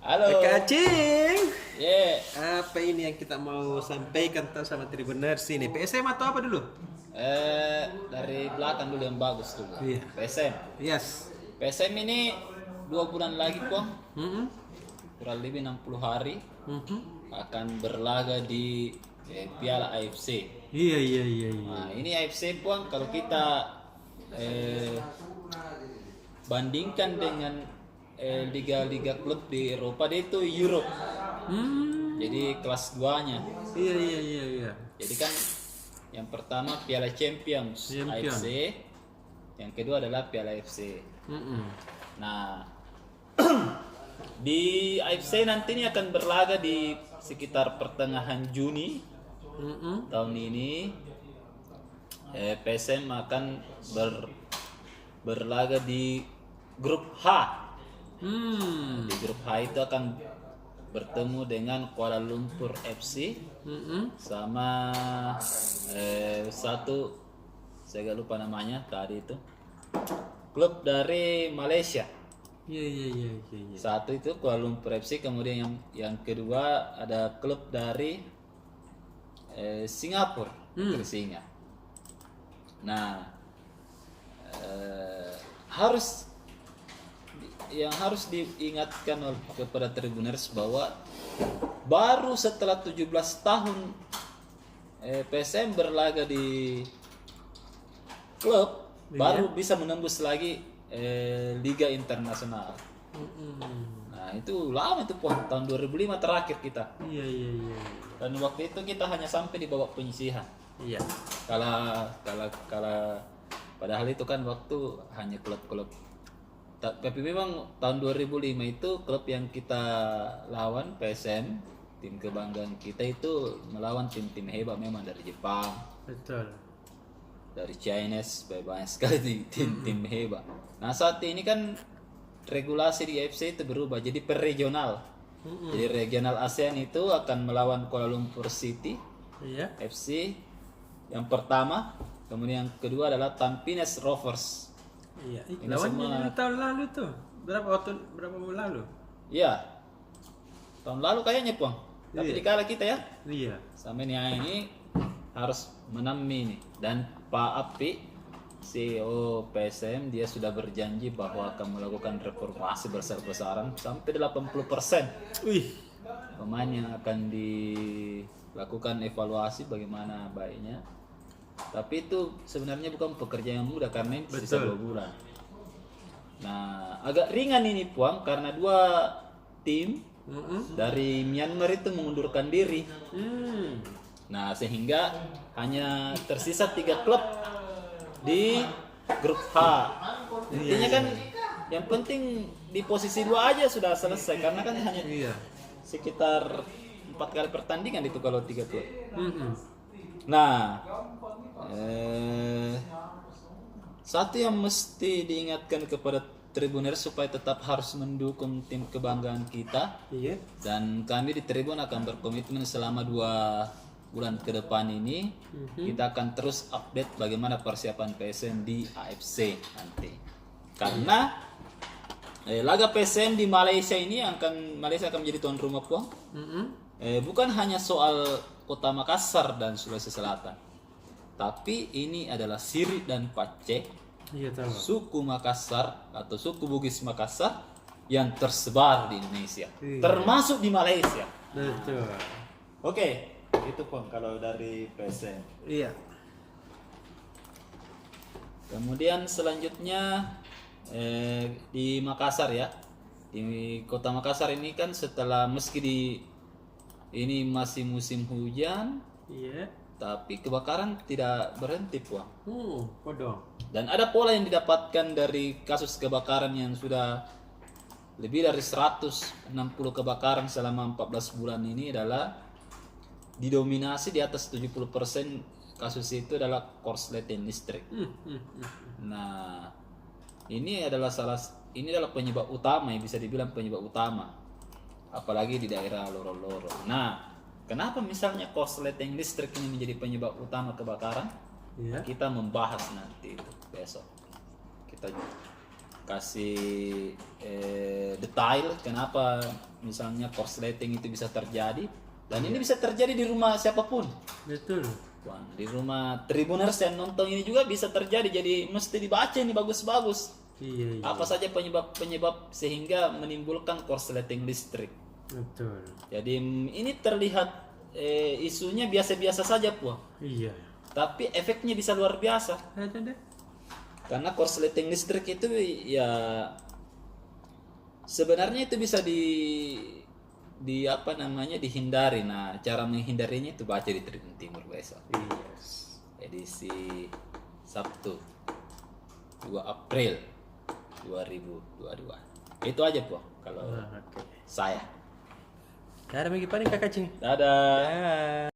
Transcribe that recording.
Halo. Kacing. Yeah. Apa ini yang kita mau sampaikan sama Tribuners ini? PSM atau apa dulu? Dari belakang dulu yang bagus dulu. Iya. PSM. Yes. PSM ini 2 bulan lagi kok, Mm-mm. kurang lebih 60 hari Mhm. akan berlaga di Piala AFC. Iya. Nah, ini AFC pun kalau kita bandingkan dengan liga-liga klub di Eropa, dia itu Europe. Jadi kelas 2-nya. Iya. Jadi kan yang pertama Piala Champions Champion. AFC, yang kedua adalah Piala AFC. Mm-mm. Nah, di AFC nanti ini akan berlaga di sekitar pertengahan Juni Mm-mm. tahun ini. PSM akan berlaga di grup H. Di grup H itu akan bertemu dengan Kuala Lumpur FC Mm-mm. sama satu, saya gak lupa namanya tadi itu, klub dari Malaysia. Iya. Satu itu Kuala Lumpur FC, kemudian yang kedua ada klub dari Singapura, Singa. Nah, harus diingatkan kepada Tribuners bahwa baru setelah 17 tahun PSM berlaga di klub, baru bisa menembus lagi Liga Internasional. Nah, itu lama itu pun, tahun 2005 terakhir kita. Iya. Dan waktu itu kita hanya sampai di babak penyisihan. Iya. Kala padahal itu kan waktu hanya klub-klub. Tapi memang tahun 2005 itu klub yang kita lawan, PSM, tim kebanggaan kita itu melawan tim-tim hebat memang, dari Jepang, Betul. dari Chinese, banyak sekali tim-tim hebat. Nah, saat ini kan regulasi di AFC itu berubah jadi per regional. Jadi regional ASEAN itu akan melawan Kuala Lumpur City Iya. FC yang pertama, kemudian yang kedua adalah Tampines Rovers. Iya. Ini Lawannya semua- dari tahun lalu tuh. Berapa bulan lalu? Iya, tahun lalu kayaknya Pong, tapi Iya. dikala kita ya Iya. sampai ini harus menami nih. Dan Pak Api, CEO PSM, dia sudah berjanji bahwa akan melakukan reformasi besar-besaran sampai 80%. Wih. Pemain yang akan dilakukan evaluasi bagaimana baiknya. Tapi itu sebenarnya bukan pekerjaan yang mudah karena ini sisa 2 bulan. Nah, agak ringan ini Puang karena 2 tim dari Myanmar itu mengundurkan diri. Nah, sehingga hanya tersisa 3 klub di grup H. Intinya kan yang penting di posisi 2 aja sudah selesai, karena kan hanya Iya. sekitar 4 kali pertandingan itu kalau 3 klub. Mm-mm. Nah, satu yang mesti diingatkan kepada Tribuners supaya tetap harus mendukung tim kebanggaan kita, Iya. dan kami di Tribun akan berkomitmen selama 2 bulan ke depan ini kita akan terus update bagaimana persiapan PSM di AFC nanti. Karena laga PSM di Malaysia ini Malaysia akan menjadi tuan rumah Puang. Bukan hanya soal Kota Makassar dan Sulawesi Selatan, tapi ini adalah Siri dan Pace, Iya tahu. suku Makassar atau suku Bugis Makassar yang tersebar di Indonesia, Iya. termasuk di Malaysia. Betul. Oke, itu Pong kalau dari PSM. Iya. Kemudian selanjutnya di Makassar ya, di kota Makassar ini kan setelah ini masih musim hujan, Iya. tapi kebakaran tidak berhenti Puang. Kodong. Dan ada pola yang didapatkan dari kasus kebakaran yang sudah lebih dari 160 kebakaran selama 14 bulan ini adalah didominasi di atas 70% kasus itu adalah korsleting listrik. Nah, ini adalah penyebab utama, yang bisa dibilang penyebab utama, apalagi di daerah lorong-lorong. Nah, kenapa misalnya korsleting listrik ini menjadi penyebab utama kebakaran? Iya. Kita membahas nanti itu besok. kasih detail kenapa misalnya korsleting itu bisa terjadi, dan ini bisa terjadi di rumah siapapun. Betul. Wah, di rumah Tribuners yang nonton ini juga bisa terjadi, jadi mesti dibaca ini bagus-bagus. Iya, iya. Apa saja penyebab sehingga menimbulkan korsleting listrik. Betul. Jadi ini terlihat isunya biasa-biasa saja, Puan. Iya. Tapi efeknya bisa luar biasa. Ada deh. Karena korsleting listrik itu ya sebenarnya itu bisa apa namanya dihindari. Nah, cara menghindarinya itu baca di Tribun Timur besok. Yes. Edisi Sabtu 2 April 2022. Itu aja, Po, kalau Oke. saya. Ada bagi paling kakak cing. Dadah. Ya.